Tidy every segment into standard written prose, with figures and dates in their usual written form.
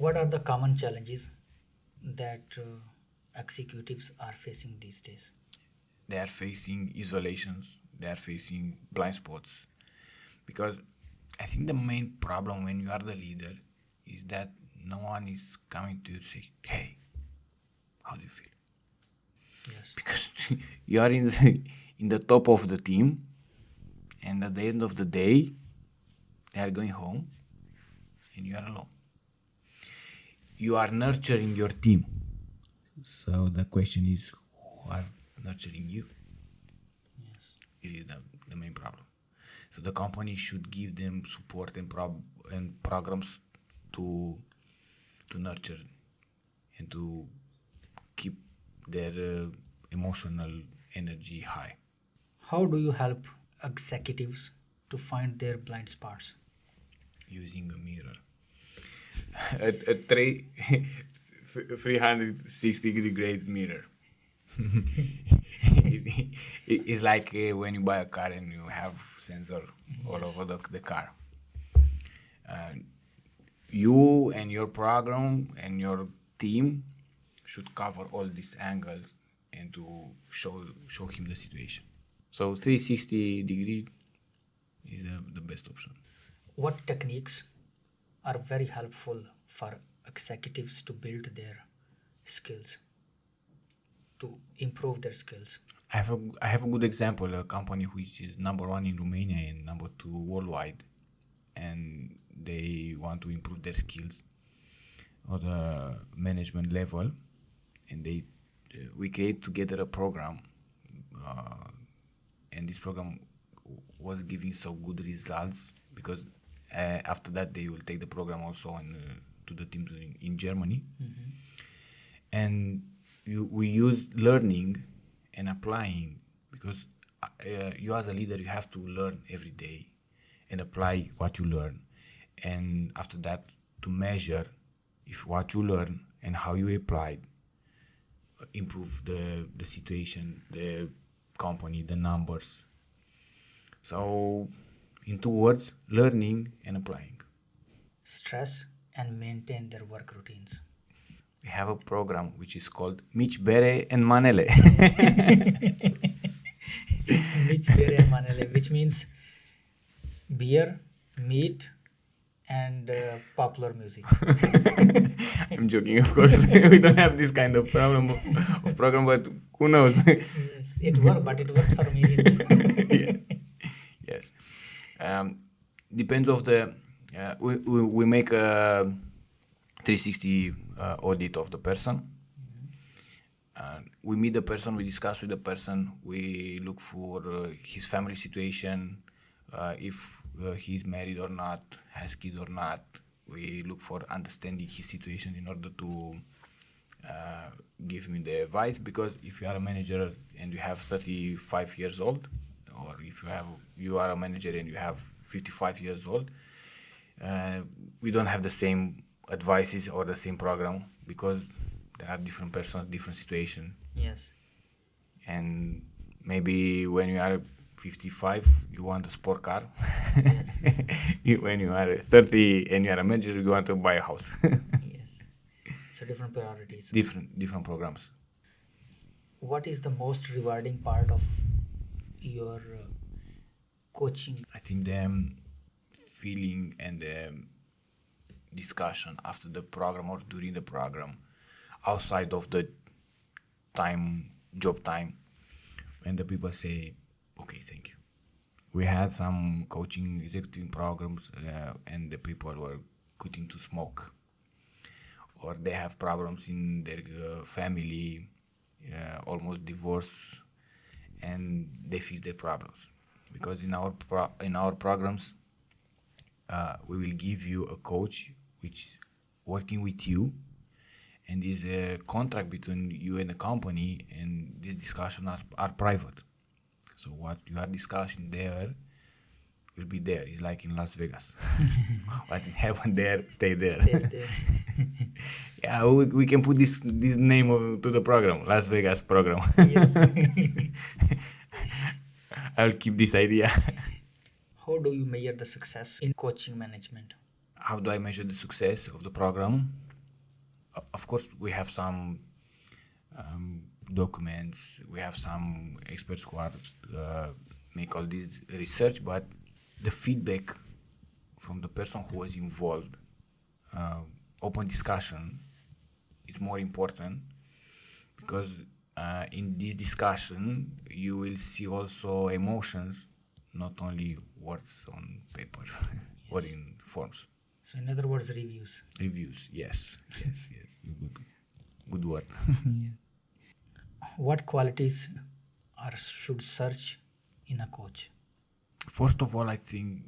What are the common challenges that executives are facing these days? They are facing isolations, they are facing blind spots. Because I think the main problem when you are the leader is that no one is coming to you to say, hey, how do you feel? Yes. Because you are in the top of the team, and at the end of the day, they are going home and you are alone. You are nurturing your team. So the question is, who are nurturing you? Yes. This is the main problem. So the company should give them support and programs to nurture and to keep their emotional energy high. How do you help executives to find their blind spots? Using a mirror. a 360 degrees mirror. It's like when you buy a car and you have sensor all Yes. over the car. You and your program and your team should cover all these angles and to show him the situation. So 360 degree is the best option. What techniques are very helpful for executives to build their skills, to improve their skills? I have a good example, a company which is number one in Romania and number two worldwide, and they want to improve their skills on the management level, and we create together a program, uh, and this program was giving so good results because after that they will take the program also to the teams in Germany, and we use learning and applying because you as a leader you have to learn every day and apply what you learn, and after that to measure if what you learn and how you applied improve the situation, the company, the numbers. So in 2 words, learning and applying. Stress and maintain their work routines. We have a program which is called Mici Bere and Manele. Which beer and manele, which means beer, meat, and popular music. I'm joking, of course. We don't have this kind of problem of program, but who knows? Yes, it worked, but it worked for me. Yeah. Yes. Depends of the we make a 360 audit of the person. We meet the person, we discuss with the person, we look for his family situation, if he's married or not, has kids or not. We look for understanding his situation in order to give him the advice, because if you are a manager and you have 35 years old, or if you are a manager and you have 55 years old, we don't have the same advices or the same program because there are different persons, different situation, Yes. and maybe when you are 55 you want a sport car. Yes. When you are 30 and you are a manager you want to buy a house. Yes. So different priorities. different programs. What is the most rewarding part of your coaching? I think the feeling and the discussion after the program or during the program outside of the job time, when the people say, okay, thank you. We had some coaching executive programs and the people were quitting to smoke, or they have problems in their family, almost divorce, and they fix their problems. Because in our programs, we will give you a coach which is working with you, and is a contract between you and the company, and these discussions are private. So what you are discussing there will be there. It's like in Las Vegas. What happened there, stay there. Stays there. Yeah, we can put this name to the program, Las Vegas program. Yes. I'll keep this idea. How do you measure the success in coaching management? How do I measure the success of the program? of course, we have some documents, we have some experts who are make all this research, but the feedback from the person who was involved, open discussion is more important, because in this discussion you will see also emotions, not only words on paper or Yes. in forms. So in other words, reviews. Reviews, yes, yes, yes. Good word. What qualities are should search in a coach? First of all, I think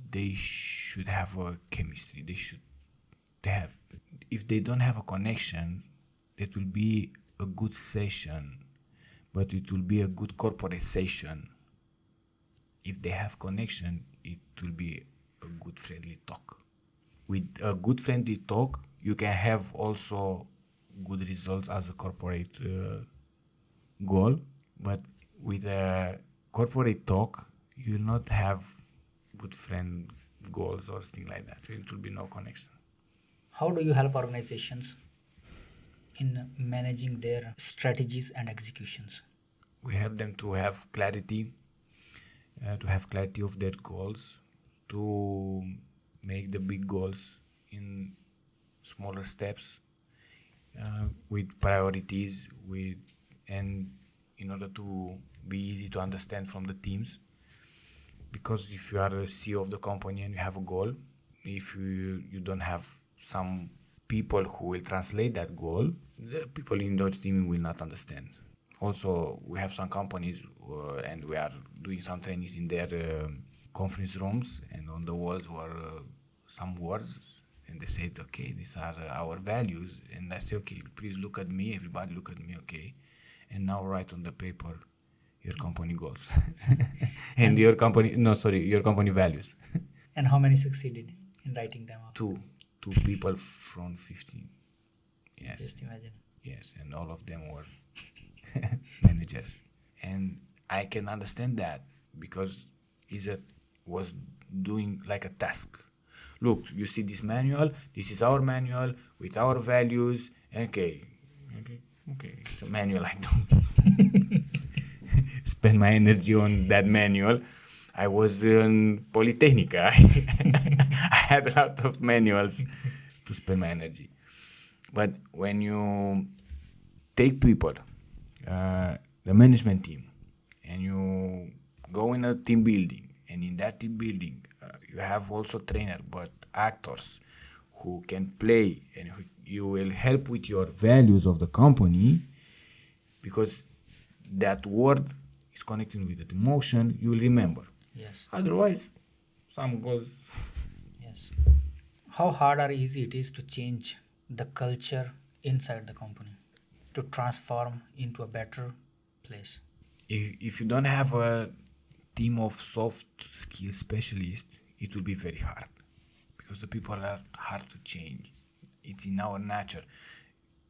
they should have a chemistry. They have. If they don't have a connection, it will be a good session, but it will be a good corporate session. If they have connection, it will be a good friendly talk. With a good friendly talk, you can have also good results as a corporate goal, but with a corporate talk, you will not have good friend goals or things like that. It will be no connection. How do you help organizations in managing their strategies and executions? We help them to have clarity, of their goals, to make the big goals in smaller steps, with priorities, and in order to be easy to understand from the teams. Because if you are a CEO of the company and you have a goal, if you don't have some people who will translate that goal, the people in the team will not understand. Also, we have some companies, and we are doing some trainings in their conference rooms, and on the walls were some words, and they said, okay, these are our values, and I say, okay, please look at me, everybody look at me, okay, and now write on the paper your company goals and your company values. And how many succeeded in writing them up? Two people from 15. Yes. Just imagine. Yes, and all of them were managers. And I can understand that, because it was doing like a task. Look, you see this manual, this is our manual with our values. Okay, it's a manual. I don't spend my energy on that manual. I was in Polytechnica. I had a lot of manuals to spend my energy. But when you take people, the management team, and you go in a team building, and in that team building, you have also trainer, but actors who can play, and you will help with your values of the company, because that word is connecting with the emotion, you will remember. Yes. Otherwise, some goes. Yes. How hard or easy it is to change the culture inside the company, to transform into a better place? If you don't have a team of soft skill specialists, it will be very hard, because the people are hard to change. It's in our nature.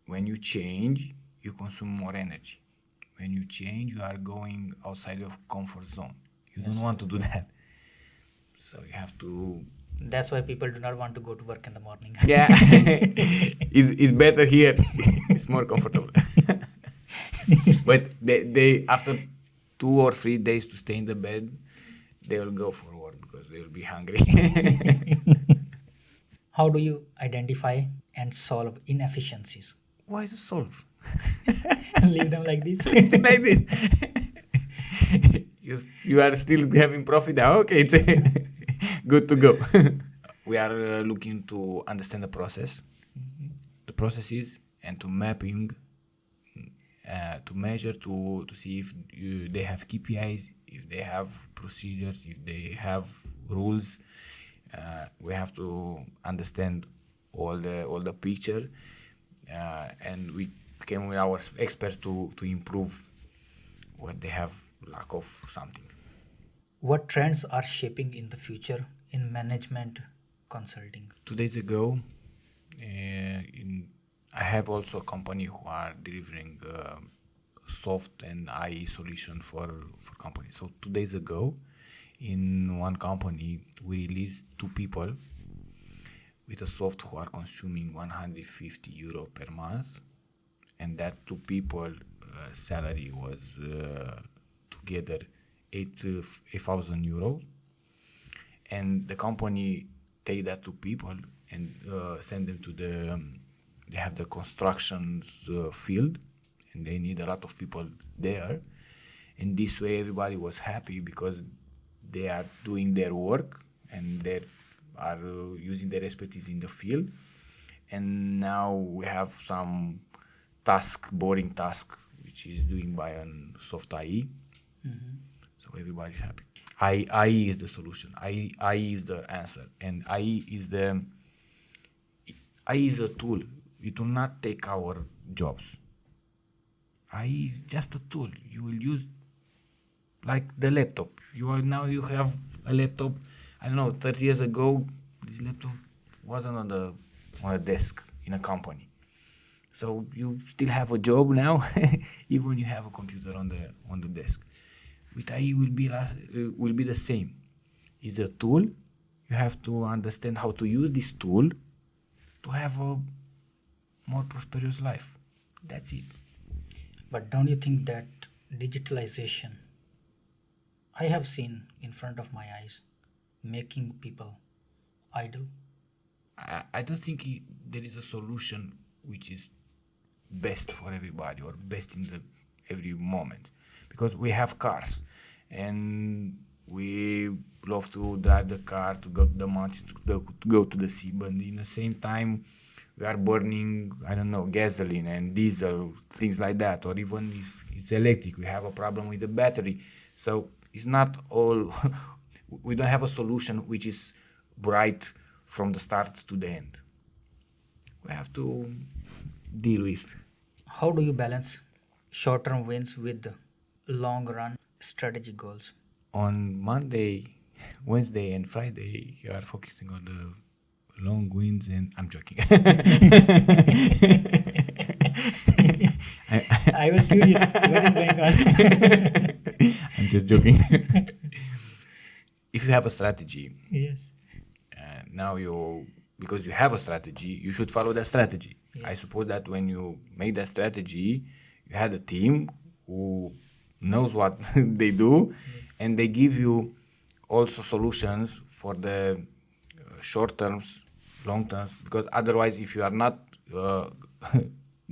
When you change, you consume more energy. When you change, you are going outside your comfort zone. You don't want to do that. So you have to. That's why people do not want to go to work in the morning. Yeah, it's better here. It's more comfortable. But they after 2 or 3 days to stay in the bed, they will go for work because they will be hungry. How do you identify and solve inefficiencies? Why to solve? Leave them like this. Like this. You are still having profit now. Okay, it's good to go. We are looking to understand the process, the processes, and to mapping, to measure, to see if they have KPIs, if they have procedures, if they have rules. We have to understand all the picture, and we came with our experts to improve what they have lack of something. What trends are shaping in the future in management consulting? 2 days ago, I have also a company who are delivering soft and AI solution for companies. So 2 days ago, in one company, we released 2 people with a soft who are consuming 150 euro per month, and that two people salary was together 8,000 euros, and the company take that to people and send them to the they have the construction field, and they need a lot of people there, and this way everybody was happy because they are doing their work and they are using their expertise in the field, and now we have some boring task which is doing by a soft IE. So everybody's happy. IE is the solution. IE is the answer, and IE is a tool. It will not take our jobs. IE is just a tool. You will use like the laptop. You have a laptop. I don't know. 30 years ago, this laptop wasn't on a desk in a company. So you still have a job now, even you have a computer on the desk. With IE will be the same. It's a tool. You have to understand how to use this tool to have a more prosperous life. That's it. But don't you think that digitalization, I have seen in front of my eyes, making people idle? I don't think there is a solution which is best for everybody or best in every moment, because we have cars and we love to drive the car to go to the mountains, to go to the sea, but in the same time we are burning, I don't know, gasoline and diesel, things like that, or even if it's electric, we have a problem with the battery. So it's not all we don't have a solution which is bright from the start to the end. We have to deal with. How do you balance short term wins with long run strategic goals? On Monday, Wednesday, and Friday, you are focusing on the long wins, and I'm joking. I was curious what is going on. I'm just joking. If you have a strategy, Yes. now because you have a strategy, you should follow that strategy. Yes. I suppose that when you made that strategy, you had a team who knows what they do, and they give you also solutions for the short terms, long terms, because otherwise if you are not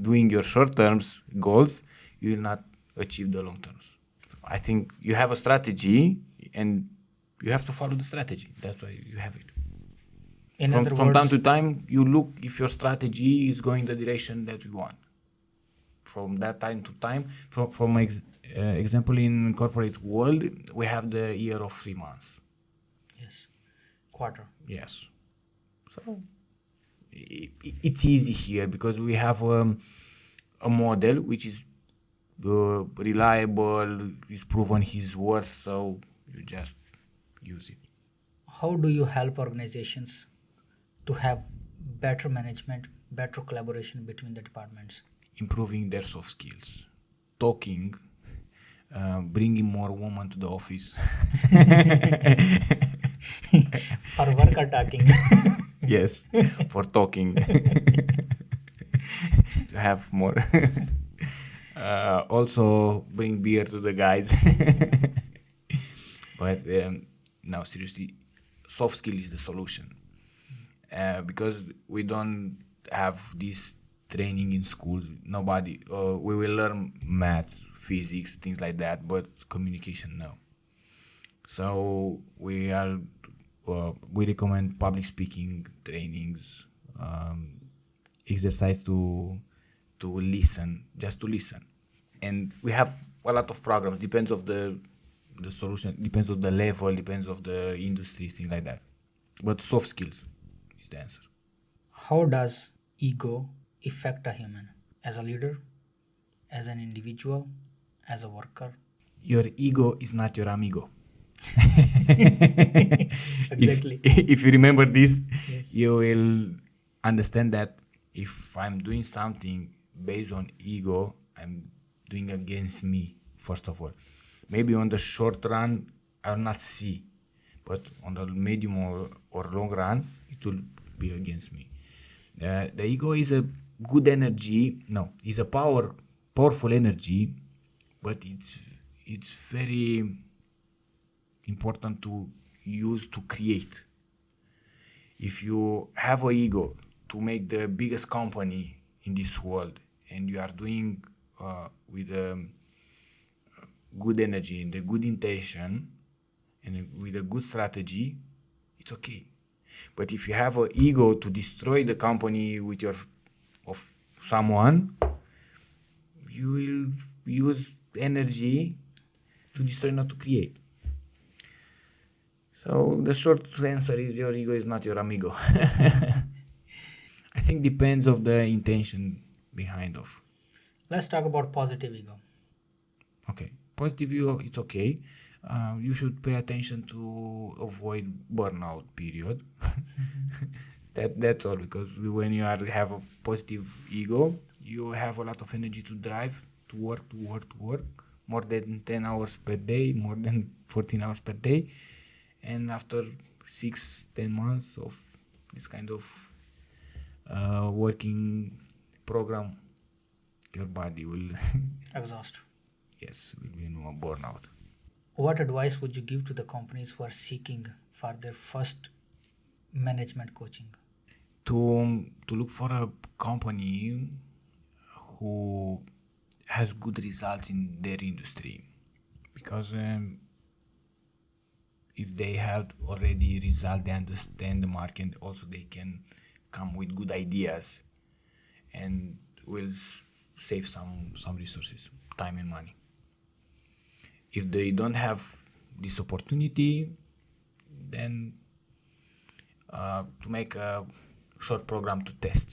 doing your short terms goals, you will not achieve the long terms. So I think you have a strategy and you have to follow the strategy. That's why you have it. In other From time words, to time, you look if your strategy is going the direction that you want. From that time to time, from example in corporate world, we have the year of 3 months. yes, quarter. Yes. So it's easy here because we have a model which is reliable, is proven his worth, so you just use it. How do you help organizations to have better management, better collaboration between the departments? Improving their soft skills, talking, bringing more women to the office. For work or talking? Yes, for talking. To have more. Also bring beer to the guys. But now seriously, soft skill is the solution. Because we don't have this training in schools. Nobody. We will learn math, physics, things like that, but communication, no. So we recommend public speaking trainings, exercise to listen, just to listen, and we have a lot of programs. Depends of the solution, depends of the level, depends of the industry, things like that. But soft skills is the answer. How does ego affect a human? As a leader, as an individual, as a worker? Your ego is not your amigo. Exactly. If you remember this, Yes. you will understand that if I'm doing something based on ego, I'm doing against me, first of all. Maybe on the short run, I will not see, but on the medium or long run, it will be against me. The ego is a good energy. No, it's a powerful energy, but it's very important to use to create. If you have an ego to make the biggest company in this world, and you are doing with good energy and a good intention and with a good strategy, it's okay. But if you have an ego to destroy the company with of someone, you will use energy to destroy, not to create. So the short answer is your ego is not your amigo. I think depends of the intention behind of. Let's talk about positive ego. Okay, positive ego, it's okay. You should pay attention to avoid burnout period. That's all, because when you have a positive ego, you have a lot of energy to drive, to work, more than 10 hours per day, more than 14 hours per day. And after 6-10 months of this kind of working program, your body will Exhaust. yes, will be in a burnout. What advice would you give to the companies who are seeking for their first management coaching? To look for a company who has good results in their industry, because if they have already result, they understand the market, also they can come with good ideas and will save some resources, time and money. If they don't have this opportunity, then to make a short program to test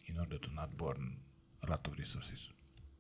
in order to not burn a lot of resources.